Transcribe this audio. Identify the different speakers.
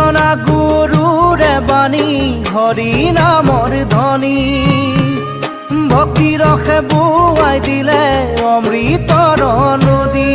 Speaker 1: শুনা গুৰুৰে বাণী হৰি নামৰ ধ্বনি ভক্তি ৰসে বুৱাই দিলে অমৃতৰ নদী